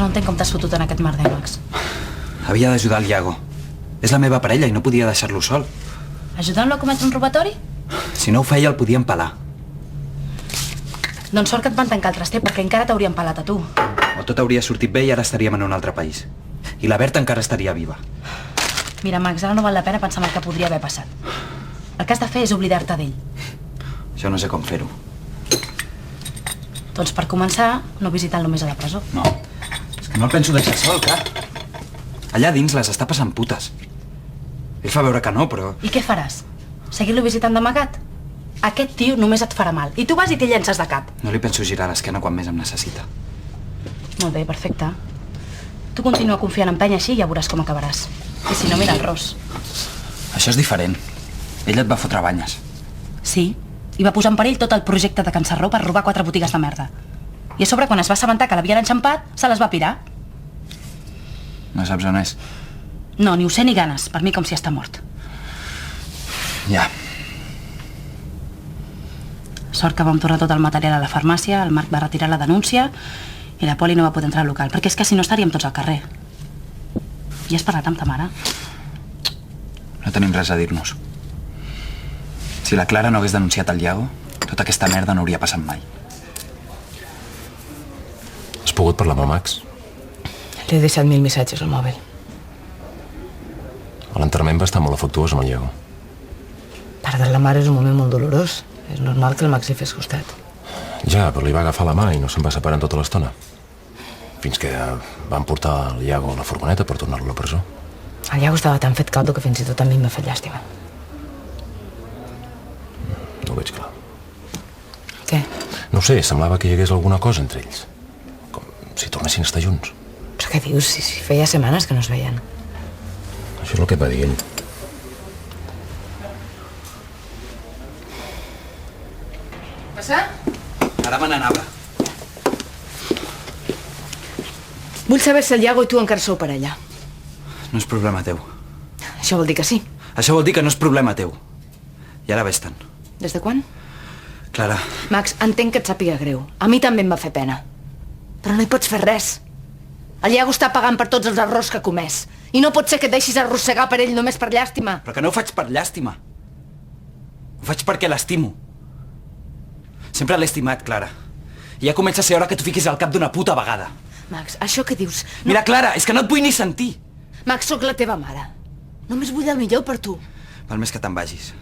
que no entenc com t'has fotut en aquest merder, Max. Havia d'ajudar el Iago. És la meva parella i no podia deixar-lo sol. Ajudant-lo a cometre un robatori? Si no ho feia, el podien pelar. Doncs sort que et van tancar el traster, perquè encara t'haurien pelat a tu. O tot hauria sortit bé i ara estaríem en un altre país. I la Berta encara estaria viva. Mira, Max, ara no val la pena pensar en el que podria haver passat. El que has de fer és oblidar-te d'ell. Jo no sé com fer-ho. Doncs per començar, no visitant-lo més a la presó. No, és que no el penso deixar sol, clar. Allà dins les està passant putes. Ell fa veure que no, però... I què faràs? Seguir-lo visitant d'amagat? Aquest tio només et farà mal. I tu vas i t'hi llences de cap. No li penso girar l'esquena quan més em necessita. Molt bé, perfecte. Tu continua confiant en Penya així i ja veuràs com acabaràs. I si no, mira el Ros. Això és diferent. Ell et va fotre banyes. Sí, i va posar en perill tot el projecte de Can Sarró per robar 4 botigues de merda. I a sobre, quan es va assabentar que l'havien enxampat, se les va pirar. No saps on és? No, ni ho sé ni ganes. Per mi com si està mort. Ja. Sort que vam tornar tot el material a la farmàcia, el Marc va retirar la denúncia i la Poli no va poder entrar al local, perquè és que si no estaríem tots al carrer. I has parlat amb ta mare? No tenim res a dir-nos. Si la Clara no hagués denunciat el Iago, tota aquesta merda no hauria passat mai. Has pogut parlar amb el Max? Li he deixat 1000 missatges al mòbil. L'enterrament va estar molt afectuós amb el Iago. Perdre la mare és un moment molt dolorós. És normal que el Max hi fes costat. Ja, però li va agafar la mà i no se'n va separar en tota l'estona. Fins que van portar el Iago a la furgoneta per tornar-lo a la presó. El Iago estava tan fet caldo que fins i tot a mi m'ha fet llàstima. No ho veig clar. Què? No ho sé, semblava que hi hagués alguna cosa entre ells. Com si tornessin a estar junts. Però què dius? Si feia setmanes que no es veien. Això és el que va dir ell. Passa? Ara me n'anava. Vull saber si el Iago i tu encara sou parella. No és problema teu. Això vol dir que sí. Això vol dir que no és problema teu. I ara ves-te'n. Des de quan? Clara, Max, entenc que et sàpiga greu. A mi també em va fer pena. Però no hi pots fer res. El Iago està pagant per tots els errors que ha comès. I no pot ser que et deixis arrossegar per ell només per llàstima. però que no ho faig per llàstima. Ho faig perquè l'estimo. Sempre l'he estimat, Clara. I ja comença a ser hora que t'ho fiquis al cap d'una puta vegada. Max, això que dius... Mira, Clara, és que no et vull ni sentir. Max, sóc la teva mare. Només vull el millor per tu. Val més que te'n vagis.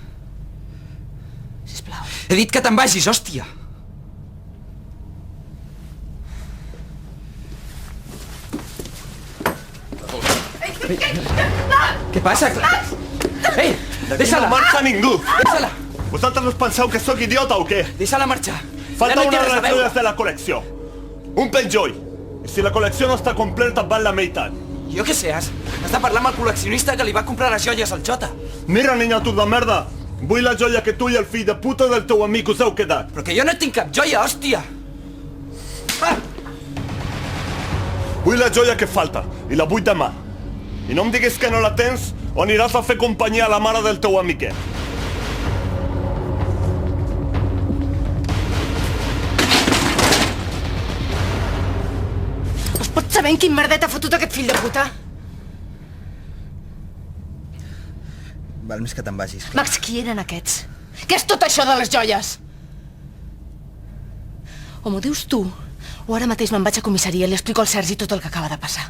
Sisplau. He dit que te'n vagis, hòstia. Què passa, Clara? Ei, deixa-la! No marxa ningú! Deixa-la! Vosaltres us penseu que sóc idiota o què? Deixa-la marxar. Falta Ja no hi té una res de a les veure. joies de la col·lecció. Un penjoll. I si la col·lecció no està completa, val la meitat. Jo què sé, has de parlar amb el col·leccionista que li va comprar les joies al Jota. Mira, niña, tu de merda. Vull la joia que tu i el fill de puta del teu amic us heu quedat. Però que jo no tinc cap joia, hòstia! Ah! Vull la joia que falta, i la vull demà. I no em diguis que no la tens, o aniràs a fer companyia a la mare del teu amiquet. Es pot saber en quin merdet ha fotut aquest fill de puta? Val més que te'n vagis. Max, qui eren aquests? Què és tot això de les joies? O m'ho dius tu, o ara mateix me'n vaig a comissaria i li explico al Sergi tot el que acaba de passar.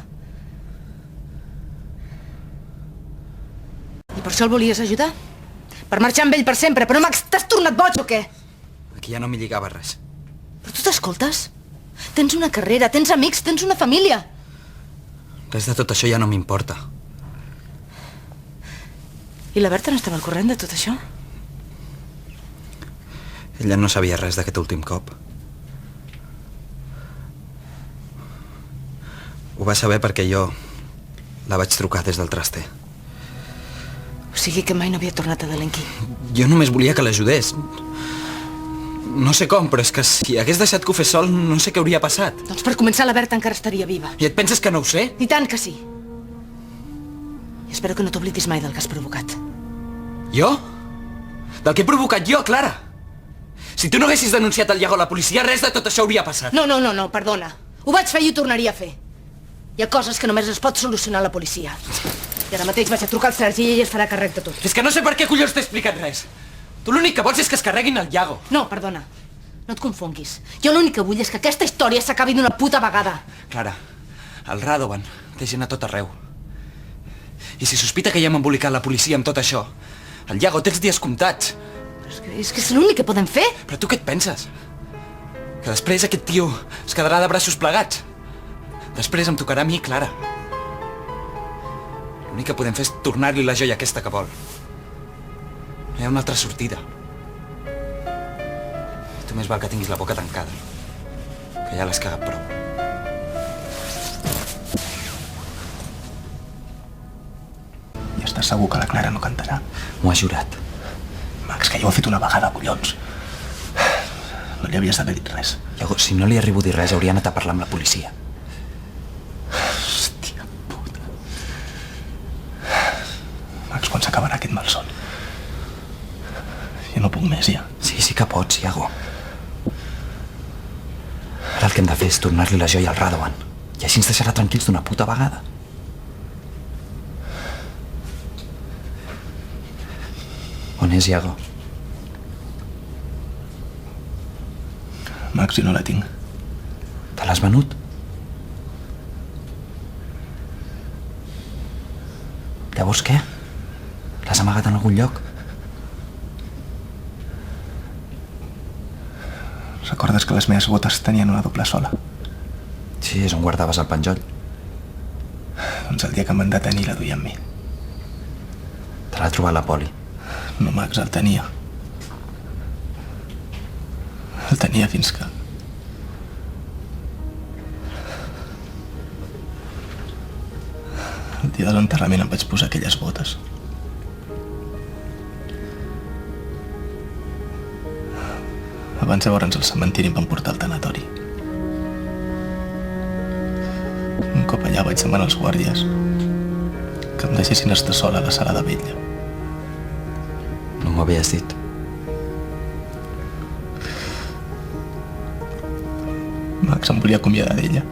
I per això el volies ajudar? Per marxar amb ell per sempre, però Max, t'has tornat boig o què? Aquí ja no m'hi lligava res. Però tu t'escoltes? Tens una carrera, tens amics, tens una família. Res de tot això ja no m'importa. I la Berta no estava al corrent de tot això? Ella no sabia res d'aquest últim cop. Ho va saber perquè jo la vaig trucar des del traster. O sigui que mai no havia tornat a delinquir. Jo només volia que l'ajudés. No sé com, però és que si hagués deixat que ho fes sol, no sé què hauria passat. Doncs per començar la Berta encara estaria viva. I et penses que no ho sé? I tant que sí. I espero que no t'oblidis mai del que has provocat. Jo? Del que he provocat jo, Clara? Si tu no haguessis denunciat el Iago a la policia, res de tot això hauria passat. No, perdona. Ho vaig fer i ho tornaria a fer. Hi ha coses que només es pot solucionar la policia. I ara mateix vaig a trucar al Sergi i ell es farà càrrec de tot. És que no sé per què collons t'he explicat res. Tu l'únic que vols és que es carreguin el Iago. No, perdona. No et confonguis. Jo l'únic que vull és que aquesta història s'acabi d'una puta vegada. Clara, el Radovan té gent a tot arreu. I si sospita que ja hem embolicat la policia amb tot això, el Iago té els dies comptats. Però és que és l'únic que podem fer. Però tu què et penses? Que després aquest tio es quedarà de braços plegats? Després em tocarà a mi, Clara. L'únic que podem fer és tornar-li la joia aquesta que vol. No hi ha una altra sortida. Tu més val que tinguis la boca tancada, que ja l'has cagat prou. I estàs segur que la Clara no cantarà? M'ho ha jurat. Max, que ja ho he fet una vegada, collons. No li havies d'haver dit res. Iago, si no li arribo a dir res, hauria anat a parlar amb la policia. Hòstia puta. Max, quan s'acabarà aquest malson? Jo no puc més, ja. Sí que pots, Iago. Ara el que hem de fer és tornar-li la joia al Radovan. I així ens deixarà tranquils d'una puta vegada. On és, Iago? Max, jo no la tinc. Te l'has venut? Llavors què? L'has amagat en algun lloc? Recordes que les meves botes tenien una doble sola? Sí, és on guardaves el penjoll. Doncs el dia que em van detenir la duia amb mi. Te l'ha trobat la poli. No, Max, el tenia. El tenia fins que... El dia de l'enterrament em vaig posar aquelles botes. Abans de veure'ns al cementiri em van portar al tanatori. Un cop allà vaig demanar als guàrdies que em deixessin estar sola a la sala de vetlla. No m'ho havies dit. Max em volia acomiadar d'ella.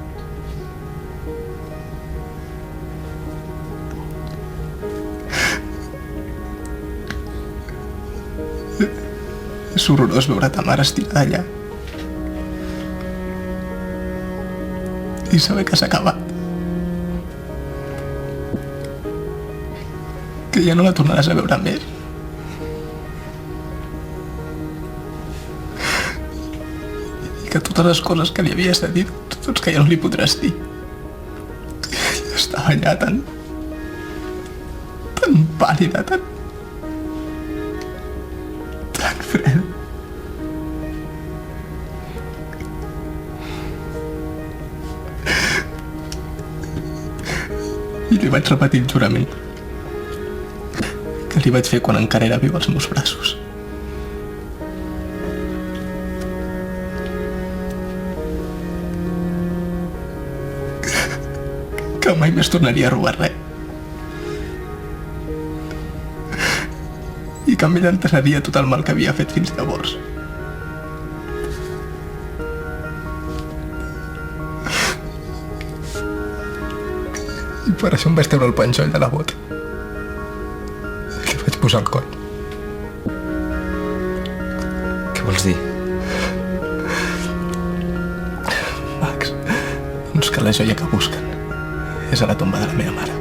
És horrorós veure ta mare estirada allà. I saber que s'ha acabat. Que ja no la tornaràs a veure més. I que totes les coses que li havies de dir, doncs que ja no li podràs dir. I estava allà tan pàl·lida, tan freda. I li vaig repetir el jurament que li vaig fer quan encara era viu als meus braços. Que mai més tornaria a robar res. I que amb ell enterraria tot el mal que havia fet fins llavors. I per això em vaig treure el penjoll de la bota. Que vaig posar al coll. Què vols dir? Max, doncs que la joia que busquen és a la tomba de la meva mare.